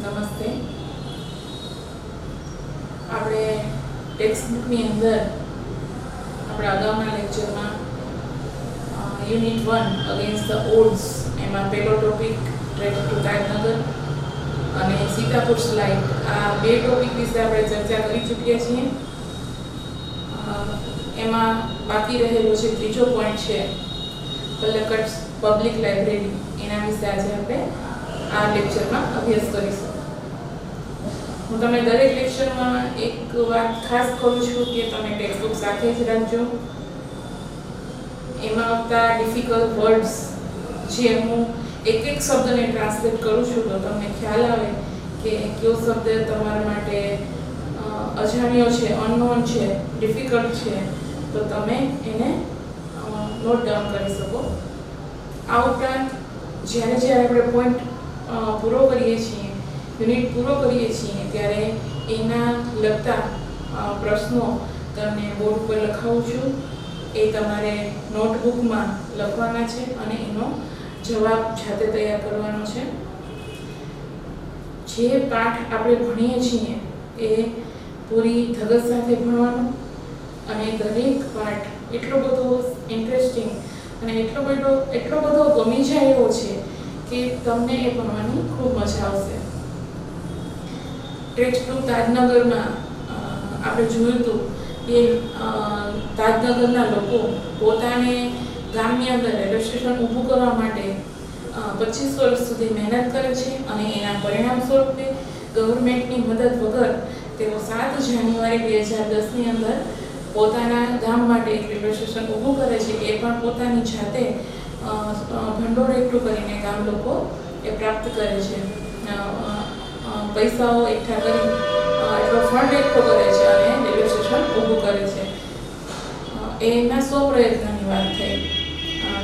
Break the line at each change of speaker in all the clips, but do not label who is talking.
નમસ્તે. આપણે ટેક્સ્ટ બુકની અંદર આપણા અગાઉના લેક્ચરમાં યુનિટ 1 અગેન્સ્ટ ધ ઓડ્સ એમાં પહેલો ટોપિક ટ્રેક ટુ તાજનગર અને સીતાપુર સ્લાઇડ આ બે ટોપિક વિશે આપણે ચર્ચા કરી ચૂક્યા છીએ. એમાં બાકી રહેલો છે ત્રીજો પોઈન્ટ છે પલક્કડ પબ્લિક લાઇબ્રેરી. એના વિશે આજે આપણે આ લેક્ચરમાં અભ્યાસ કરીશું. હું તમને દરેક લેક્ચરમાં એક વાત ખાસ કરું છું કે તમે ટેક્સ્ટ બુક સાથે જ રાખજો. એમાં આવતા ડિફિકલ્ટ વર્ડ્સ જે હું એક શબ્દને ટ્રાન્સલેટ કરું છું તો તમને ખ્યાલ આવે કે કયો શબ્દ તમારા માટે અજાણ્યો છે, અનનોન છે, ડિફિકલ્ટ છે, તો તમે એને નોટ ડાઉન કરી શકો. આ ઉપરાંત જ્યારે આપણે પોઈન્ટ પૂરો કરીએ છીએ, યુનિટ પૂરો કરીએ છીએ, ત્યારે એના લગતા પ્રશ્નો તમને બોર્ડ પર લખાવું છું. એ તમારે નોટબુકમાં લખવાના છે અને એનો જવાબ જાતે તૈયાર કરવાનો છે. જે પાઠ આપણે ભણીએ છીએ એ પૂરી ધગશ સાથે ભણવાનું અને દરેક પાઠ એટલો બધો ઇન્ટરેસ્ટિંગ અને એટલો બધો ગમી જાય એવો છે કે તમને એ ભણવાની ખૂબ મજા આવશે. ટ્રેક ટુ તાજનગરમાં આપણે જોયું હતું કે તાજનગરના લોકો પોતાને ગામની અંદર રેલવે સ્ટેશન ઊભું કરવા માટે 25 વર્ષ સુધી મહેનત કરે છે અને એના પરિણામ સ્વરૂપે ગવર્મેન્ટની મદદ વગર તેઓ 7 જાન્યુઆરી 2010ની અંદર પોતાના ગામ માટે એક રેલવે સ્ટેશન ઊભું કરે છે. એ પણ પોતાની જાતે ભંડોળ એકઠું કરીને ગામ લોકો એ પ્રાપ્ત કરે છે. પૈસાઓ એકઠા કરી એટલો ફંડ એકઠો કરે છે અને રેલવે સ્ટેશન ઊભું કરે છે. એના સ્વપ્રયત્નની વાત થઈ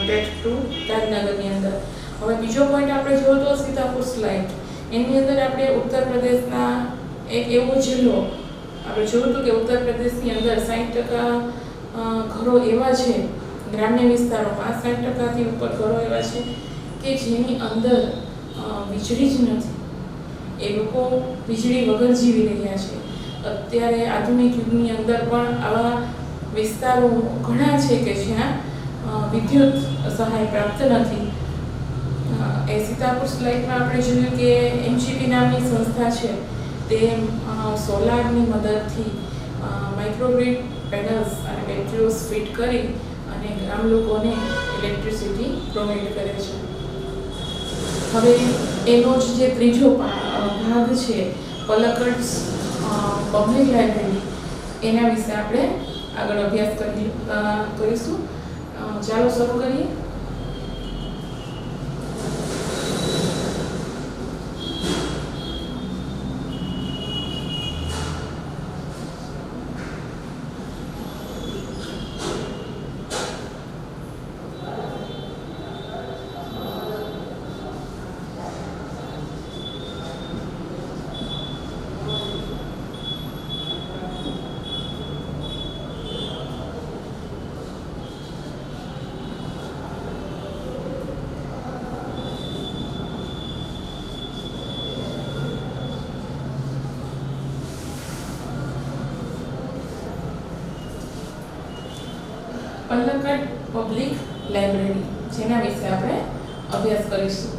ટ્રેક ટુ તાજનગરની અંદર. હવે બીજો પોઈન્ટ આપણે જોયો તો સીતાપુર સ્લાઇડ. એની અંદર આપણે ઉત્તર પ્રદેશના એક એવો જિલ્લો આપણે જોયું હતું કે ઉત્તર પ્રદેશની અંદર 60% ઘરો એવા છે ગ્રામ્ય વિસ્તારોમાં, 60%થી ઉપર ઘરો એવા છે કે જેની અંદર વીજળી જ નથી. એ લોકો વીજળી વગર જીવી રહ્યા છે. અત્યારે આધુનિક યુગની અંદર પણ આવા વિસ્તારો ઘણા છે કે જ્યાં વિદ્યુત સહાય પ્રાપ્ત નથી. એ સીતાપુર સ્લાઇડમાં આપણે જોયું કે એમજીપી નામની સંસ્થા છે તે સોલારની મદદથી માઇક્રોગ્રીડ પેનલ્સ અને બેટરીઓ ફિટ કરી અને ગ્રામ લોકોને ઇલેક્ટ્રિસિટી પ્રોવાઈડ કરે છે. હવે એનો જ જે ત્રીજો ભાગ છે પલક્કડ પબ્લિક લાઇબ્રેરી, એના વિશે આપણે આગળ અભ્યાસ કરીશું. ચાલો શરૂ કરીએ. પલક્કડ પબ્લિક લાઇબ્રેરી, જેના વિશે આપણે અભ્યાસ કરીશું.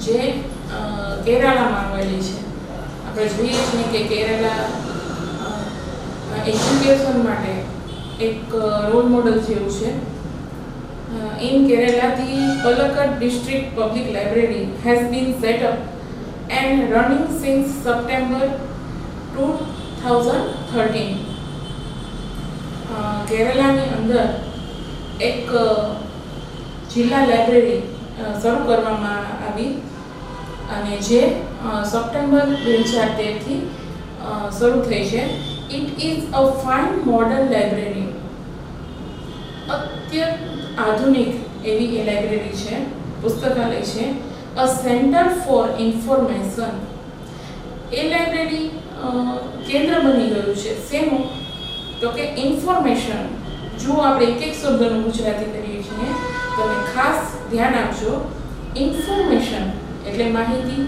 જે કેરાલામાં આવેલી છે. આપણે જોઈએ છીએ કે કેરાલા એજ્યુકેશન માટે એક રોલ મોડલ જેવું છે. In Kerala the Palakkad district public library has been set up and running since September 2013. કેરલાની અંદર એક જિલ્લા લાઇબ્રેરી શરૂ કરવામાં આવી અને જે સપ્ટેમ્બર 2013થી શરૂ થઈ છે. It is a fine modern library. અત્યંત આધુનિક એવી એ લાઇબ્રેરી છે, પુસ્તકાલય છે. A center for information. A library કેન્દ્ર બની ગયું છે શેનું? તો કે ઇન્ફોર્મેશન જો આપણે એક એક શબ્દનું ગુજરાતી કરીએ છીએ, તમે ખાસ ધ્યાન આપજો. ઇન્ફોર્મેશન એટલે માહિતી,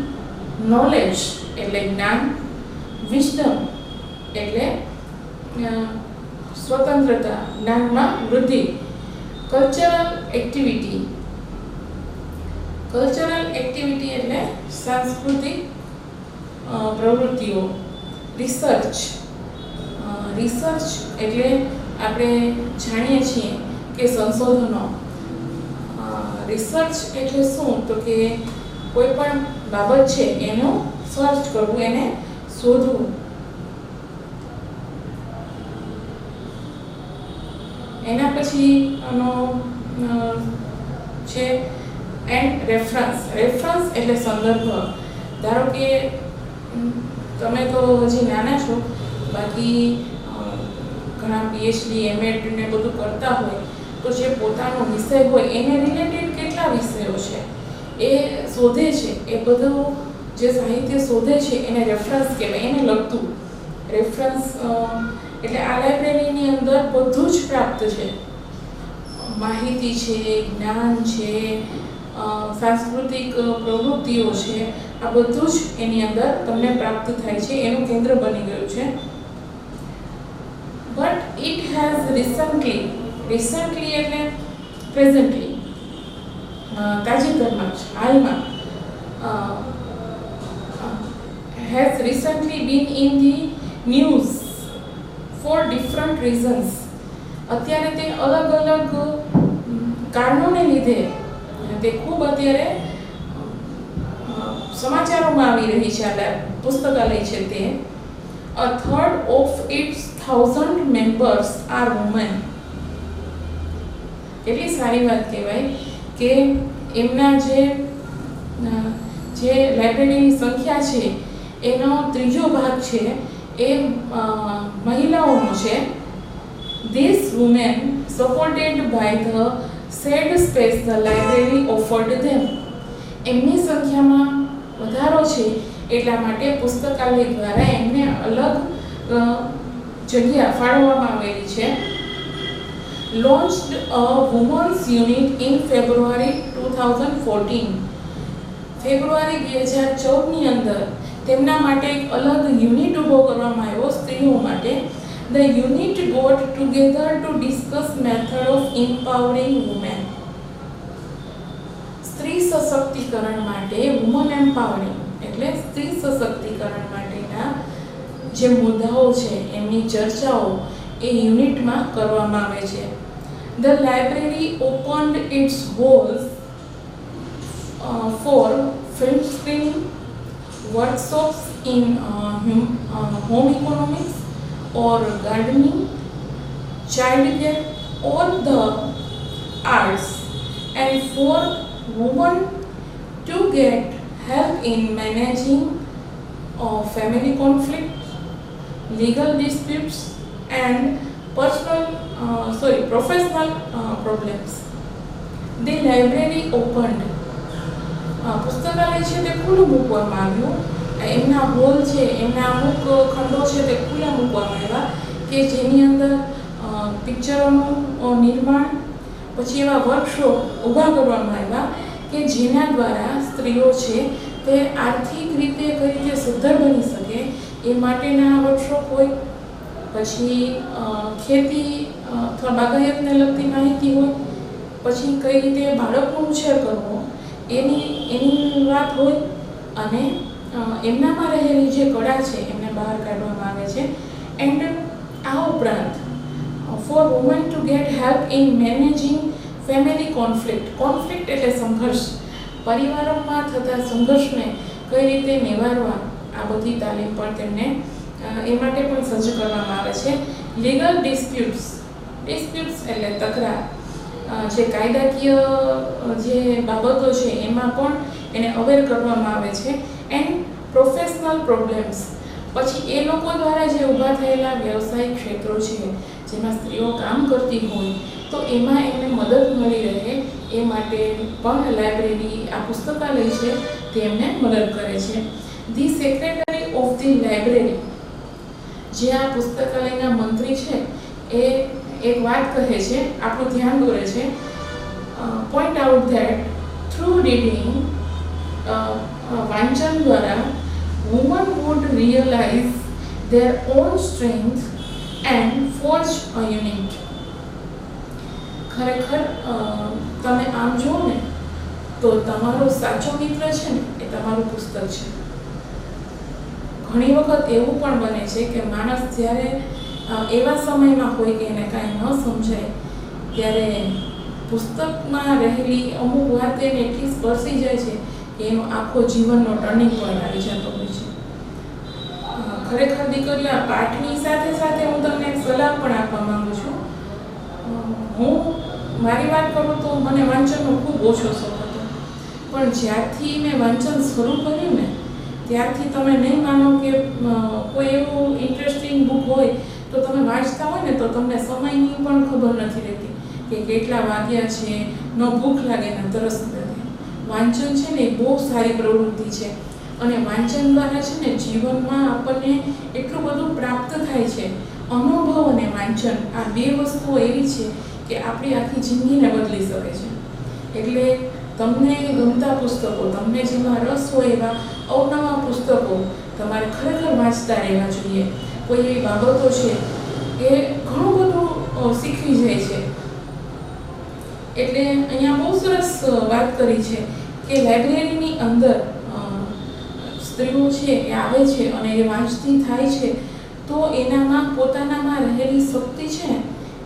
નોલેજ એટલે જ્ઞાન, વિઝડમ એટલે સ્વતંત્રતા, જ્ઞાનમાં વૃદ્ધિ, કલ્ચરલ એક્ટિવિટી એટલે સાંસ્કૃતિક પ્રવૃત્તિઓ, રિસર્ચ એટલે આપણે જાણીએ છીએ કે સંશોધનો. રિસર્ચ એટલે શું? તો કે કોઈ પણ બાબત છે એનું સર્ચ કરવું, એને શોધવું. એના પછી છે એન્ડ રેફરન્સ એટલે સંદર્ભ. ધારો કે તમે તો હજી નાના છો, બાકી ઘણા પીએચડી એમએડ ને બધું કરતા હોય તો જે પોતાનો વિષય હોય એને રિલેટેડ કેટલા વિષયો છે એ શોધે છે. એ બધું જે સાહિત્ય શોધે છે એને રેફરન્સ કહેવાય, એને લગતું રેફરન્સ. એટલે આ લાઇબ્રેરીની અંદર બધું જ પ્રાપ્ત છે. માહિતી છે, જ્ઞાન છે, સાંસ્કૃતિક પ્રવૃત્તિઓ છે, આ બધું જ એની અંદર તમને પ્રાપ્ત થાય છે. એનું કેન્દ્ર બની ગયું છે. બટ ઇટ હેઝ રિસન્ટલી એટલે પ્રેઝન્ટલી, તાજેતરમાં હાલમાં, has recently been in the news for different reasons. અત્યારે તે અલગ અલગ કારણોને લીધે તે ખૂબ અત્યારે સમાચારોમાં આવી રહી છે. આ પુસ્તકાલય છે તે a third of its 1000 members are women. એટલી સારી વાત કહેવાય કે એમના જે લાઇબ્રેરીની સંખ્યા છે એનો ત્રીજો ભાગ છે એ મહિલાઓનો છે. These women supported by the said space the library offered them. એમની સંખ્યામાં વધારો છે એટલા માટે પુસ્તકાલય દ્વારા એમને અલગ જગ્યા ફાળવવામાં આવેલી છે. Launched a women's unit in February 2014. ફેબ્રુઆરી 2014 ની અંદર તેમના માટે એક અલગ યુનિટ ઊભો કરવામાં આવ્યો સ્ત્રીઓ માટે. The unit got together to discuss method of empowering women. સ્ત્રી સશક્તિકરણ માટે, વુમન એમ્પાવરિંગ એટલે સ્ત્રી સશક્તિકરણ માટેના જે મુદ્દાઓ છે એમની ચર્ચાઓ એ યુનિટમાં કરવામાં આવે છે. The library opened its halls for film screening, workshops in home economics or gardening, childcare or the arts, and for women to get help in managing family conflict, legal disputes and professional problems. The library opened. પુસ્તકાલય છે તે ખુલ્લું મૂકવામાં આવ્યું. એમના hall છે, એમના અમુક ખંડો છે તે ખુલ્લા મૂકવામાં આવ્યા કે જેની અંદર પિક્ચરોનું નિર્માણ, પછી એવા વર્કશોપ ઊભા કરવામાં આવ્યા કે જેના દ્વારા સ્ત્રીઓ છે તે આર્થિક રીતે કઈ રીતે સદ્ધર બની શકે એ માટેના વર્કશોપ હોય. પછી ખેતી અથવા બાગાયતને લગતી માહિતી હોય. પછી કઈ રીતે બાળકનો ઉછેર કરવો એની વાત હોય. અને એમનામાં રહેલી જે કળા છે એમને બહાર કાઢવામાં આવે છે. એન્ડ આ ઉપરાંત for woman to get help in managing family conflict એટલે સંઘર્ષ, પરિવારોમાં થતા સંઘર્ષને કઈ રીતે નિવારવા આ બધી તાલીમ પણ તેમને એ માટે પણ સજ્જ કરવામાં આવે છે. લીગલ ડિસ્પ્યુટ્સ એટલે તકરાર, જે કાયદાકીય જે બાબતો છે એમાં પણ એને અવેર કરવામાં આવે છે. એન્ડ પ્રોફેશનલ પ્રોબ્લેમ્સ, પછી એ લોકો દ્વારા જે ઊભા થયેલા વ્યવસાયિક ક્ષેત્રો છે જેમાં સ્ત્રીઓ કામ કરતી હોય તો એમાં એમને મદદ મળી રહે એ માટે પણ લાઇબ્રેરી, આ પુસ્તકાલય છે તે એમને મદદ કરે છે. The secretary of the library, જે આ પુસ્તકાલયના મંત્રી છે એક વાત કહે છે, આપણું ધ્યાન દોરે છે, point out that through reading, વાંચન દ્વારા women would realize their own strength and forge a unit. ખરેખર તમે આમ જુઓ ને તો તમારો સાચો મિત્ર છે ને એ તમારું પુસ્તક છે. ઘણી વખત એવું પણ બને છે કે માણસ જ્યારે એવા સમયમાં હોય કે એને કાંઈ ન સમજાય ત્યારે પુસ્તકમાં રહેલી અમુક વાત એને એટલી સ્પર્શી જાય છે કે એનો આખો જીવનનો ટર્નિંગ પોઈન્ટ આવી જતો હોય છે. ખરેખર દીકરીઓ, આ પાઠની સાથે સાથે હું તમને એક સલાહ પણ આપવા માંગુ છું. હું મારી વાત કરું તો મને વાંચનનો ખૂબ ઓછો શોખ હતો, પણ જ્યારથી મેં વાંચન શરૂ કર્યું ને ત્યારથી તમે નહીં માનો કે કોઈ એવું ઇન્ટરેસ્ટિંગ બુક હોય તો તમે વાંચતા હોય ને તો તમને સમયની પણ ખબર નથી રહેતી કે કેટલા વાગ્યા છે, ન ભૂખ લાગે ને તરસ લાગે. વાંચન છે ને એ બહુ સારી પ્રવૃત્તિ છે અને વાંચન દ્વારા છે ને જીવનમાં આપણને એટલું બધું પ્રાપ્ત થાય છે. અનુભવ અને વાંચન આ બે વસ્તુઓ એવી છે કે આપણી આખી જિંદગીને બદલી શકે છે. એટલે તમને ગમતા પુસ્તકો, તમને જેમાં રસ હોય એવા અવનવા પુસ્તકો તમારે ખરેખર વાંચતા રહેવા જોઈએ. કોઈ એવી બાબતો છે એ ઘણું બધું શીખવી જાય છે. એટલે અહીંયા બહુ સરસ વાત કરી છે કે લાઇબ્રેરીની અંદર સ્ત્રીઓ છે એ આવે છે અને એ વાંચતી થાય છે તો એનામાં પોતાનામાં રહેલી શક્તિ છે ને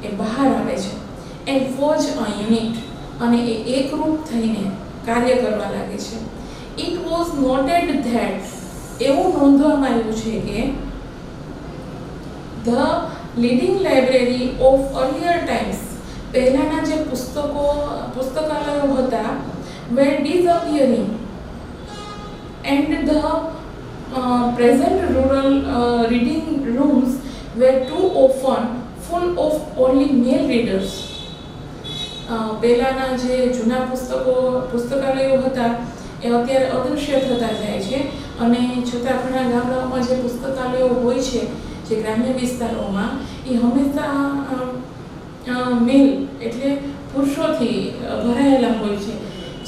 એ બહાર આવે છે. એન્ડ ફોર્જ અ યુનિટ, અને એ એકરૂપ થઈને કાર્ય કરવા લાગે છે. ઇટ વોઝ નોટેડ ધેટ, એવું નોંધવામાં આવ્યું છે કે the leading library of earlier times, પહેલાંના જે પુસ્તકાલયો હતા, વેર disappearing and the present rural reading rooms were too often full of only male readers. પહેલાંના જે જૂના પુસ્તકાલયો હતા એ અત્યારે અદૃશ્ય થતા જાય છે અને છતાં ઘણા ગામડાઓમાં જે પુસ્તકાલયો હોય છે, જે ગ્રામ્ય વિસ્તારોમાં, એ હંમેશા મેલ એટલે પુરુષોથી ભરાયેલા હોય છે,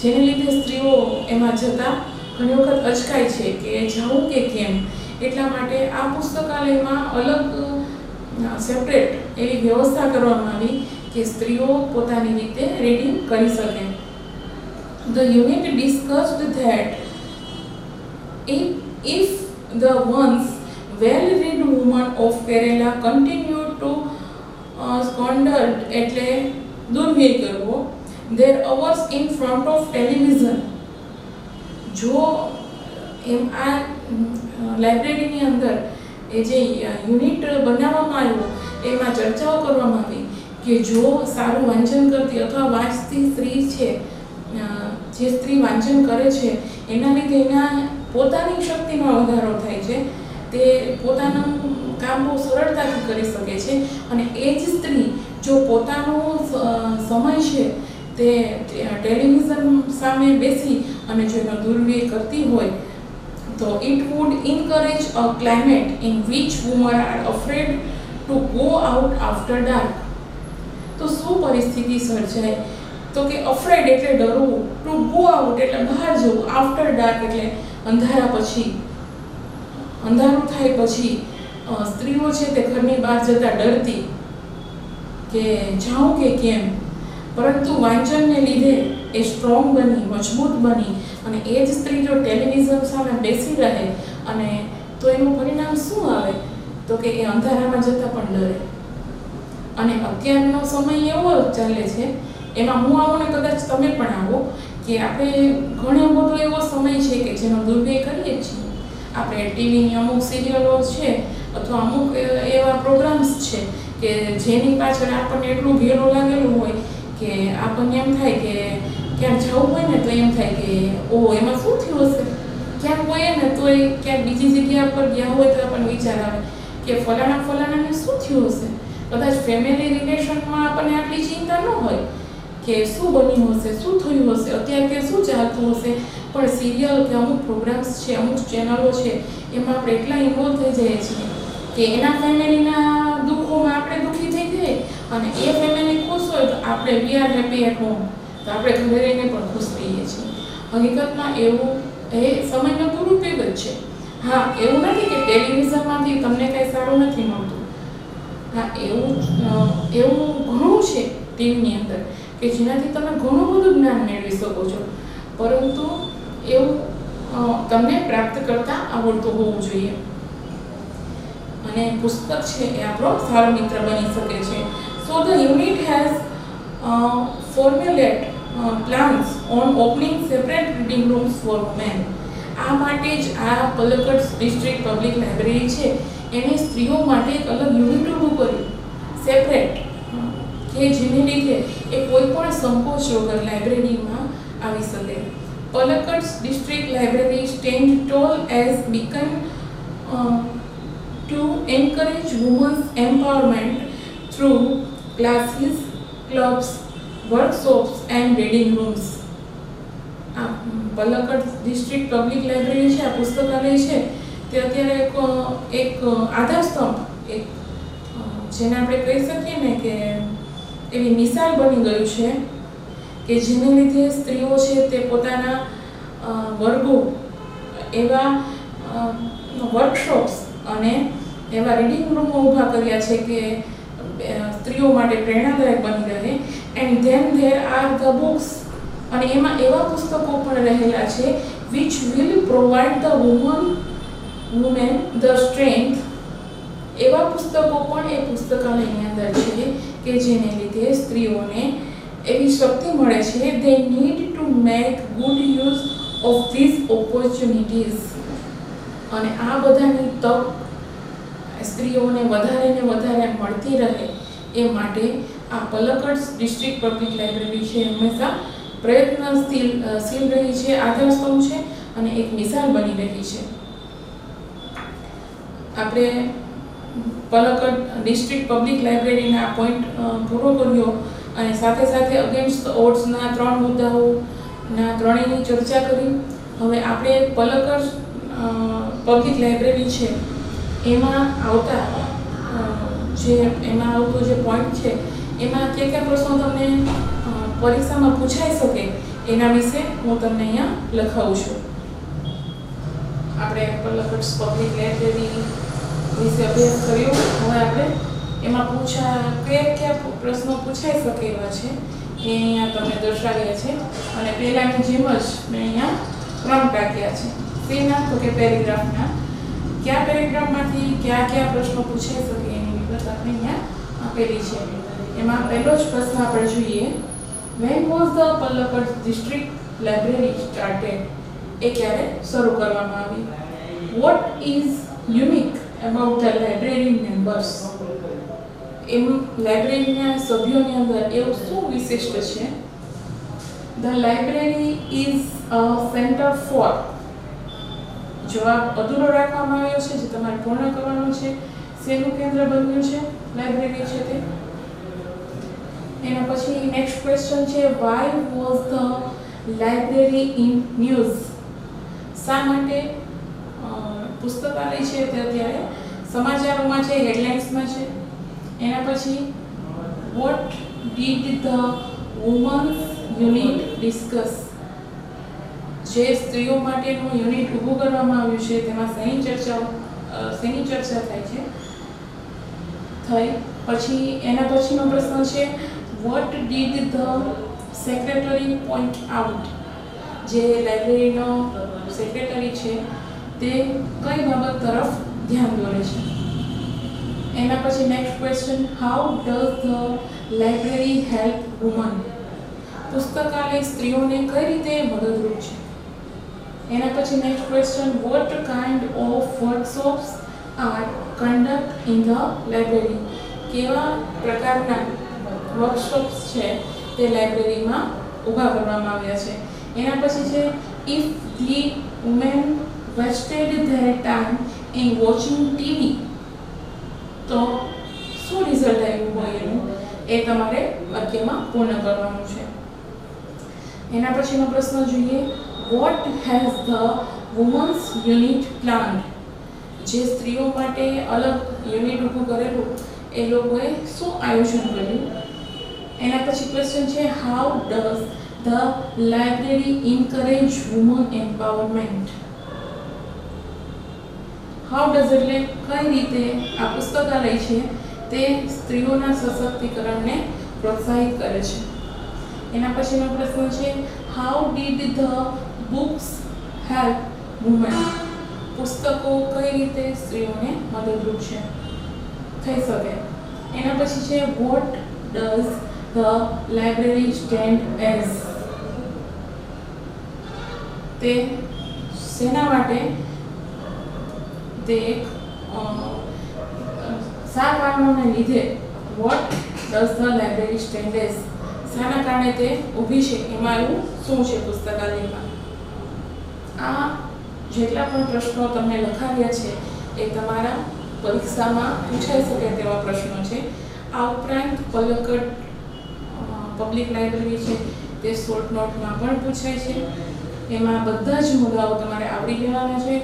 જેને લીધે સ્ત્રીઓ એમાં જતા ઘણી વખત અચકાય છે કે જાવું કે કેમ. એટલા માટે આ પુસ્તકાલયમાં અલગ સેપરેટ એવી વ્યવસ્થા કરવામાં આવી કે સ્ત્રીઓ પોતાની રીતે રીડિંગ કરી શકે. The unit discussed that if the once well-read women of Kerala continued to squander એટલે દુર્વ્યય કરવો their hours in front of television, જો એમ આ લાઇબ્રેરીની અંદર એ જે યુનિટ બનાવવામાં આવ્યો એમાં ચર્ચાઓ કરવામાં આવી કે જો સારું વાંચન કરતી અથવા વાંચતી સ્ત્રી છે, જે સ્ત્રી વાંચન કરે છે એના લીધે એના પોતાની શક્તિમાં વધારો થાય છે, તે પોતાનું કામ બહુ સરળતાથી કરી શકે છે. અને એ જ સ્ત્રી જો પોતાનો સમય છે તે ટેલિવિઝન સામે બેસી અને જો એનો દુર્વ્યય કરતી હોય તો it would encourage a climate in which women are afraid to go out after dark. તો શું પરિસ્થિતિ સર્જાય? તો કે અફ્રેડ એટલે ડરવું, ટુ ગો આઉટ એટલે બહાર જવું, આફ્ટર ડાર્ક એટલે અંધારા પછી, અંધારું થાય પછી સ્ત્રીઓ છે તે ઘરની બહાર જતા ડરતી કે જાઉં કે કેમ. પરંતુ વાંચનને લીધે એ સ્ટ્રોંગ બની, મજબૂત બની અને એ જ સ્ત્રી જો ટેલિવિઝન સામે બેસી રહે અને તો એનું પરિણામ શું આવે? તો કે એ અંધારામાં જતાં પણ ડરે. અને અત્યારનો સમય એવો ચાલે છે, એમાં હું આવું ને કદાચ તમે પણ આવો, કે આપણે ઘણો બધો એવો સમય છે કે જેનો દુર્વ્યય કરીએ છીએ. આપણે ટીવીની અમુક સિરિયલો છે અથવા અમુક એવા પ્રોગ્રામ્સ છે કે જેની પાછળ આપણને એટલું ઘેરું લાગેલું હોય કે આપણને એમ થાય કે ક્યાંક જવું હોય ને તો એમ થાય કે ઓહો એમાં શું થયું હશે. ક્યાંક હોય ને તો એ ક્યાંક બીજી જગ્યા પર ગયા હોય તો આપણને વિચાર આવે કે ફલાણાને શું થયું હશે. કદાચ ફેમિલી રિલેશનમાં આપણને આટલી ચિંતા ન હોય કે શું બન્યું હશે, શું થયું હશે, અત્યારે કે શું ચાલતું હશે, પણ સિરિયલ કે અમુક પ્રોગ્રામ્સ છે, અમુક ચેનલો છે, એમાં આપણે એટલા ઇન્વોલ્વ થઈ જઈએ છીએ કે એના ફેમિલીના દુઃખોમાં આપણે દુઃખી થઈ જઈએ અને એ ફેમિલી ખુશ હોય તો આપણે we are happy at home, તો આપણે ઘરે રહીને પણ ખુશ રહીએ છીએ. હકીકતમાં એવું એ સમયનો દુરુપયોગ જ છે. હા, એવું નથી કે ટેલિવિઝનમાંથી તમને કંઈ સારું નથી મળતું. હા, એવું ઘણું છે ટીવીની અંદર કે જેનાથી તમે ઘણું બધું જ્ઞાન મેળવી શકો છો, પરંતુ એવું તમને પ્રાપ્ત કરતા આવડતું હોવું જોઈએ. અને પુસ્તક છે એ આપણો સારો મિત્ર બની શકે છે. So the unit has formulate plans on opening separate reading rooms for women. આ માટે જ આ પલક્કડ ડિસ્ટ્રિક્ટ પબ્લિક લાઇબ્રેરી છે એને સ્ત્રીઓ માટે એક અલગ યુનિટ ઊભું કર્યું, સેપરેટ, કે જેને લીધે એ કોઈ પણ સંકોચ વગર લાઇબ્રેરીમાં આવી શકે. Palakkad district library stand toll as beacon to encourage women's empowerment through classes, clubs, workshops and reading rooms. Palakkad district public library છે, આ પુસ્તકાલય છે, તે અત્યારે એક આધારસ્તંભ, એક જેને આપણે કહી શકીએ ને કે એવી મિસાલ બની ગયું છે કે જેને લીધે સ્ત્રીઓ છે તે પોતાના વર્ગો, એવા વર્કશોપ્સ અને એવા રીડિંગ રૂમો ઊભા કર્યા છે કે સ્ત્રીઓ માટે પ્રેરણાદાયક બની રહે. And then there are the books, અને એમાં એવા પુસ્તકો પણ રહેલા છે which will provide the women the strength. એવા પુસ્તકો પણ એ પુસ્તકાલયની અંદર છે કે જેને લીધે સ્ત્રીઓને એવી શક્તિ મળે છે. They need to make good use of this opportunities. અને આ બધાની તક સ્ત્રીઓને વધારે ને વધારે મળતી રહે એ માટે આ પલક્કડ ડિસ્ટ્રિક્ટ પબ્લિક લાઇબ્રેરી છે હંમેશા પ્રયત્નશીલ રહી છે, આધારસ્તંભ છે અને એક મિસાલ બની રહી છે. આપણે પલક્કડ ડિસ્ટ્રિક્ટ પબ્લિક લાઇબ્રેરીના પોઈન્ટ પૂરો કર્યો અને સાથે સાથે અગેન્સ્ટ ઓડ્સના 3 મુદ્દાઓના ત્રણેયની ચર્ચા કરી. હવે આપણે પલક્કડ પબ્લિક લાઇબ્રેરી છે એમાં આવતો જે પોઈન્ટ છે એમાં કયા પ્રશ્નો તમને પરીક્ષામાં પૂછાઈ શકે એના વિશે હું તમને અહીંયા લખાવું છું. આપણે પલક્કડ પબ્લિક લાઇબ્રેરી વિશે અભ્યાસ કર્યો. હવે આપણે એમાં કયા પ્રશ્નો પૂછાઈ શકે એવા છે એ અહીંયા તમને દર્શાવ્યા છે. અને પહેલાની જેમ જ મેં અહીંયા ક્રમ ટાંક્યા છે. તેના તો કે પેરેગ્રાફના કયા પેરેગ્રાફમાંથી કયા પ્રશ્નો પૂછાઈ શકે એની વિગત આપણે અહીંયા આપેલી છે. એમાં પહેલો જ પ્રશ્ન આપણે જોઈએ, when was the Palakkad district library started? એ ક્યારે શરૂ કરવામાં આવી? what is unique about the library members? એમ લાઇબ્રેરીના સભ્યોની અંદર એવું શું વિશિષ્ટ છે? the library is a center for, જવાબ અધૂરો રાખવામાં આવ્યો છે જે તમારે પૂર્ણ કરવાનો છે. શેનું કેન્દ્ર બન્યું છે લાઇબ્રેરી છે તે? એના પછી નેક્સ્ટ ક્વેશ્ચન છે, why was the library in news? શા માટે પુસ્તકાલય છે તે અત્યારે સમાચારોમાં છે, હેડલાઇન્સમાં છે? એના પછી what did the women's unit discuss? જે સ્ત્રીઓ માટેનું યુનિટ ઊભું કરવામાં આવ્યું છે તેમાં શેની ચર્ચા થાય છે? પછી એના પછીનો પ્રશ્ન છે, what did the secretary point out? જે લાઇબ્રેરીનો સેક્રેટરી છે તે કઈ બાબત તરફ ધ્યાન દોરે છે? એના પછી next question, how does the library help women? પુસ્તકાલય સ્ત્રીઓને કઈ રીતે મદદરૂપ છે? એના પછી next question, what kind of workshops are conducted in the library? કેવા પ્રકારના વર્કશોપ્સ છે તે લાઇબ્રેરીમાં ઊભા કરવામાં આવ્યા છે? એના પછી છે, if the women wasted their time in watching TV, તો શું રિઝલ્ટ આવ્યું હોય એનું એ તમારે વાક્યમાં પૂર્ણ કરવાનું છે. એના પછીનો પ્રશ્ન જોઈએ, what has the women's unit planned? જે સ્ત્રીઓ માટે અલગ યુનિટ ઊભું કરેલું એ લોકોએ શું આયોજન કર્યું. એના પછી ક્વેશ્ચન છે how does the library encourage woman empowerment. How does એટલે કઈ રીતે આ પુસ્તકાલય છે તે સ્ત્રીઓના સશક્તિકરણને પ્રોત્સાહિત કરે છે. એના પછીનો પ્રશ્ન છે how did the books help women. પુસ્તકો કઈ રીતે સ્ત્રીઓને મદદરૂપ છે થઈ શકે. એના પછી છે what does the library stand as. તે શેના માટે તે એક શા કારણોને લીધે what does the library stand as શાના કારણે તે ઊભી છે એમાં એવું શું છે પુસ્તકાલયમાં. આ જેટલા પણ પ્રશ્નો તમને લખાવ્યા છે એ તમારા પરીક્ષામાં પૂછાઈ શકે તેવા પ્રશ્નો છે. આ ઉપરાંત પલક્કડ પબ્લિક લાઇબ્રેરી છે તે શોર્ટ નોટમાં પણ પૂછાય છે. એમાં બધા જ મુદ્દાઓ તમારે આવડી જવાના છે.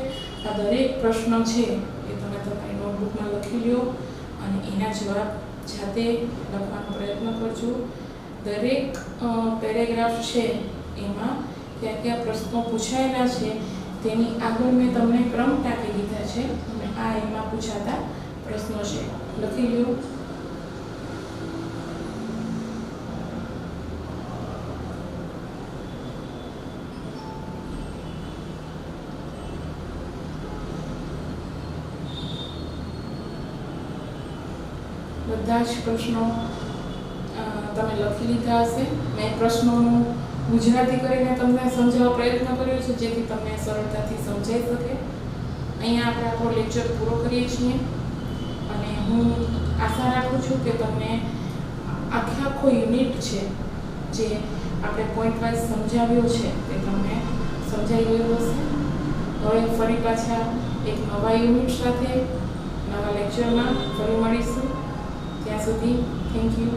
આ દરેક પ્રશ્ન છે એ તમે તમારી નોટબુકમાં લખી લો અને એના જવાબ જાતે લખવાનો પ્રયત્ન કરજો. દરેક પેરેગ્રાફ છે એમાં કયા કયા પ્રશ્નો પૂછાયેલા છે તેની આગળ મેં તમને ક્રમ ટાંકી દીધા છે અને આ એમાં પૂછાતા પ્રશ્નો છે. લખી લો. બધા જ પ્રશ્નો તમે લખી લીધા હશે. મેં પ્રશ્નોનું ગુજરાતી કરીને તમને સમજાવવા પ્રયત્ન કર્યો છે જેથી તમને સરળતાથી સમજાઈ શકે. અહીંયા આપણે આપણો લેક્ચર પૂરો કરીએ છીએ અને હું આશા રાખું છું કે તમને આખો યુનિટ છે જે આપણે પોઈન્ટ વાઇઝ સમજાવ્યો છે તે તમને સમજાઈ ગયું હશે. હવે ફરી પાછા એક નવા યુનિટ સાથે નવા લેક્ચરમાં ફરી મળીશું. ત્યાં સુધી થેન્ક યુ.